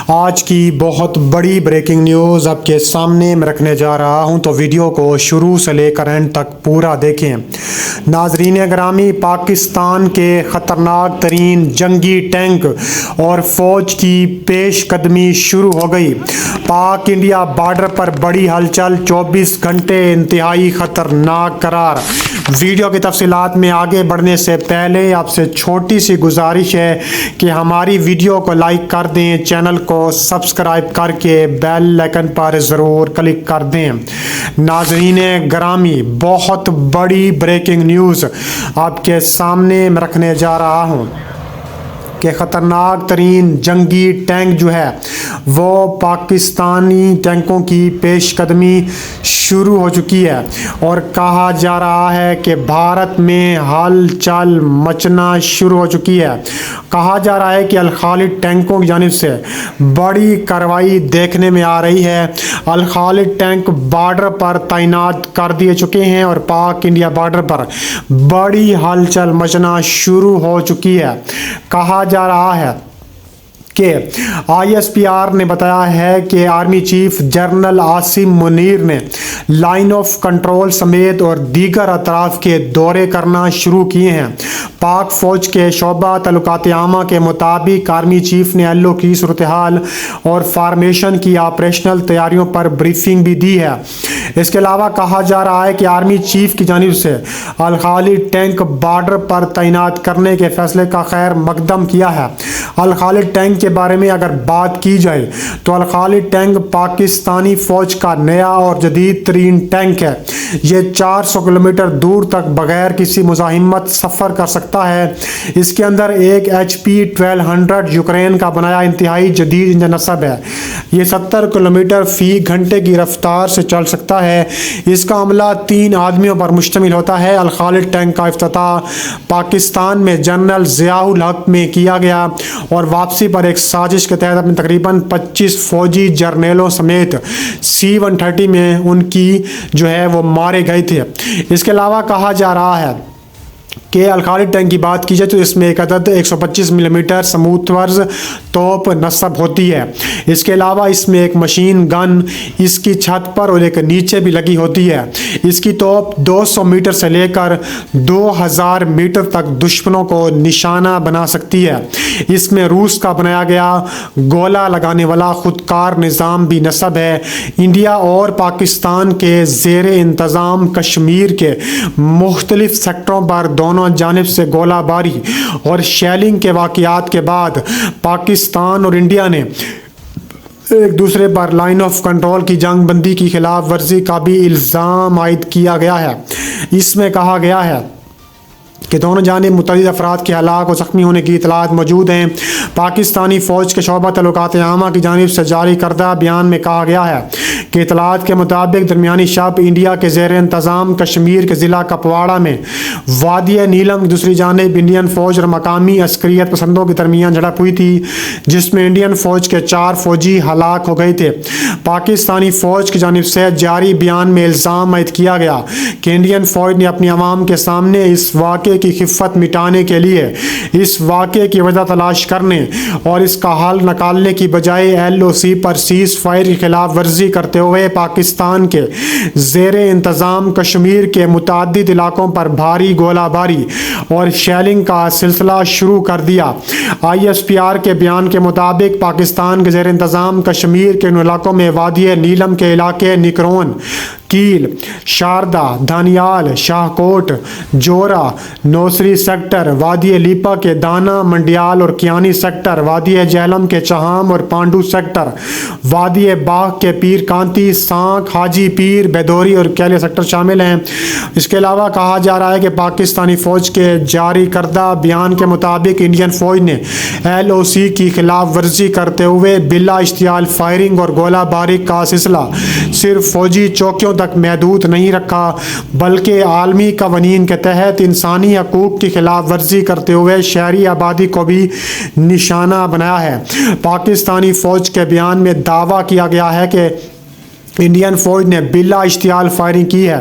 آج کی بہت بڑی بریکنگ نیوز آپ کے سامنے میں رکھنے جا رہا ہوں، تو ویڈیو کو شروع سے لے کر اینڈ تک پورا دیکھیں۔ ناظرین گرامی، پاکستان کے خطرناک ترین جنگی ٹینک اور فوج کی پیش قدمی شروع ہو گئی۔ پاک انڈیا بارڈر پر بڑی ہلچل، 24 گھنٹے انتہائی خطرناک قرار۔ ویڈیو کی تفصیلات میں آگے بڑھنے سے پہلے آپ سے چھوٹی سی گزارش ہے کہ ہماری ویڈیو کو لائک کر دیں، چینل کو سبسکرائب کر کے بیل آئکن پر ضرور کلک کر دیں۔ ناظرین گرامی، بہت بڑی بریکنگ نیوز آپ کے سامنے میں رکھنے جا رہا ہوں کہ خطرناک ترین جنگی ٹینک جو ہے وہ پاکستانی ٹینکوں کی پیش قدمی شروع ہو چکی ہے، اور کہا جا رہا ہے کہ بھارت میں ہلچل مچنا شروع ہو چکی ہے۔ کہا جا رہا ہے کہ الخالد ٹینکوں کی جانب سے بڑی کارروائی دیکھنے میں آ رہی ہے۔ الخالد ٹینک بارڈر پر تعینات کر دیے چکے ہیں اور پاک انڈیا بارڈر پر بڑی ہلچل مچنا شروع ہو چکی ہے۔ کہا جا رہا ہے کہ ISPR نے بتایا ہے کہ army chief general Asim Munir نے لائن آف کنٹرول سمیت اور دیگر اطراف کے دورے کرنا شروع کیے ہیں۔ پاک فوج کے شعبہ تعلقات عامہ کے مطابق آرمی چیف نے LO کی صورتحال اور فارمیشن کی آپریشنل تیاریوں پر بریفنگ بھی دی ہے۔ اس کے علاوہ کہا جا رہا ہے کہ آرمی چیف کی جانب سے الخالد ٹینک بارڈر پر تعینات کرنے کے فیصلے کا خیر مقدم کیا ہے۔ الخالد ٹینک کے بارے میں اگر بات کی جائے تو الخالد ٹینک پاکستانی فوج کا نیا اور جدید ترین ٹینک ہے۔ یہ 400 کلومیٹر دور تک بغیر کسی مزاحمت سفر کر سکتا ہے۔ اس کے اندر ایک HP 1200 یوکرین کا بنایا انتہائی جدید انجن نصب ہے۔ یہ 70 کلومیٹر فی گھنٹے کی رفتار سے چل سکتا ہے۔ اس کا عملہ 3 آدمیوں پر مشتمل ہوتا ہے۔ الخالد ٹینک کا افتتاح پاکستان میں جنرل ضیاء الحق میں کیا گیا اور واپسی پر ایک سازش کے تحت اپنے تقریباً 25 فوجی جرنیلوں سمیت C-130 میں ان کی جو ہے وہ مارے گئے تھے۔ اس کے علاوہ کہا جا رہا ہے کہ الخالد ٹینک کی بات کی جائے تو اس میں ایک عدد 125 ملی میٹر سموتھورز توپ نصب ہوتی ہے۔ اس کے علاوہ اس میں ایک مشین گن اس کی چھت پر اور ایک نیچے بھی لگی ہوتی ہے۔ اس کی توپ 200 میٹر سے لے کر 2000 میٹر تک دشمنوں کو نشانہ بنا سکتی ہے۔ اس میں روس کا بنایا گیا گولہ لگانے والا خودکار نظام بھی نصب ہے۔ انڈیا اور پاکستان کے زیر انتظام کشمیر کے مختلف سیکٹروں پر دونوں جانب سے گولہ باری اور شیلنگ کے واقعات کے بعد پاکستان اور انڈیا نے ایک دوسرے پر لائن آف کنٹرول کی جنگ بندی کی خلاف ورزی کا بھی الزام عائد کیا گیا ہے۔ اس میں کہا گیا ہے کہ دونوں جانب متعدد افراد کے ہلاک اور زخمی ہونے کی اطلاعات موجود ہیں۔ پاکستانی فوج کے شعبہ تعلقات عامہ کی جانب سے جاری کردہ بیان میں کہا گیا ہے کہ اطلاعات کے مطابق درمیانی شب انڈیا کے زیر انتظام کشمیر کے ضلع کپواڑہ میں وادی نیلم کی دوسری جانب انڈین فوج اور مقامی عسکریت پسندوں کے درمیان جھڑپ ہوئی تھی، جس میں انڈین فوج کے 4 فوجی ہلاک ہو گئے تھے۔ پاکستانی فوج کی جانب سے جاری بیان میں الزام عائد کیا گیا کہ انڈین فوج نے اپنی عوام کے سامنے اس واقعے کی خفت مٹانے کے لیے اس واقعے کی وجہ تلاش کرنے اور اس کا حل نکالنے کی بجائے LOC پر سیز فائر کی خلاف ورزی کرتے ہوئے پاکستان کے زیر انتظام کشمیر کے متعدد علاقوں پر بھاری گولہ باری اور شیلنگ کا سلسلہ شروع کر دیا۔ ISPR کے بیان کے مطابق پاکستان کے زیر انتظام کشمیر کے ان علاقوں میں وادی نیلم کے علاقے نکرون، کیل، شاردہ، دھانیال، شاہکوٹ، جورا، نوسری سیکٹر، وادی لیپا کے دانا، منڈیال اور کیانی سیکٹر، وادی جہلم کے چہام اور پانڈو سیکٹر، وادی باغ کے پیر کانتی، سانک، حاجی پیر، بیدوری اور کیلے سیکٹر شامل ہیں۔ اس کے علاوہ کہا جا رہا ہے کہ پاکستانی فوج کے جاری کردہ بیان کے مطابق انڈین فوج نے LOC کی خلاف ورزی کرتے ہوئے بلا اشتعال فائرنگ اور گولہ باری کا سلسلہ صرف فوجی چوکیوں تک محدود نہیں رکھا، بلکہ عالمی قوانین کے تحت انسانی حقوق کی خلاف ورزی کرتے ہوئے شہری آبادی کو بھی نشانہ بنایا ہے۔ پاکستانی فوج کے بیان میں دعویٰ کیا گیا ہے کہ انڈین فوج نے بلا اشتعال فائرنگ کی ہے۔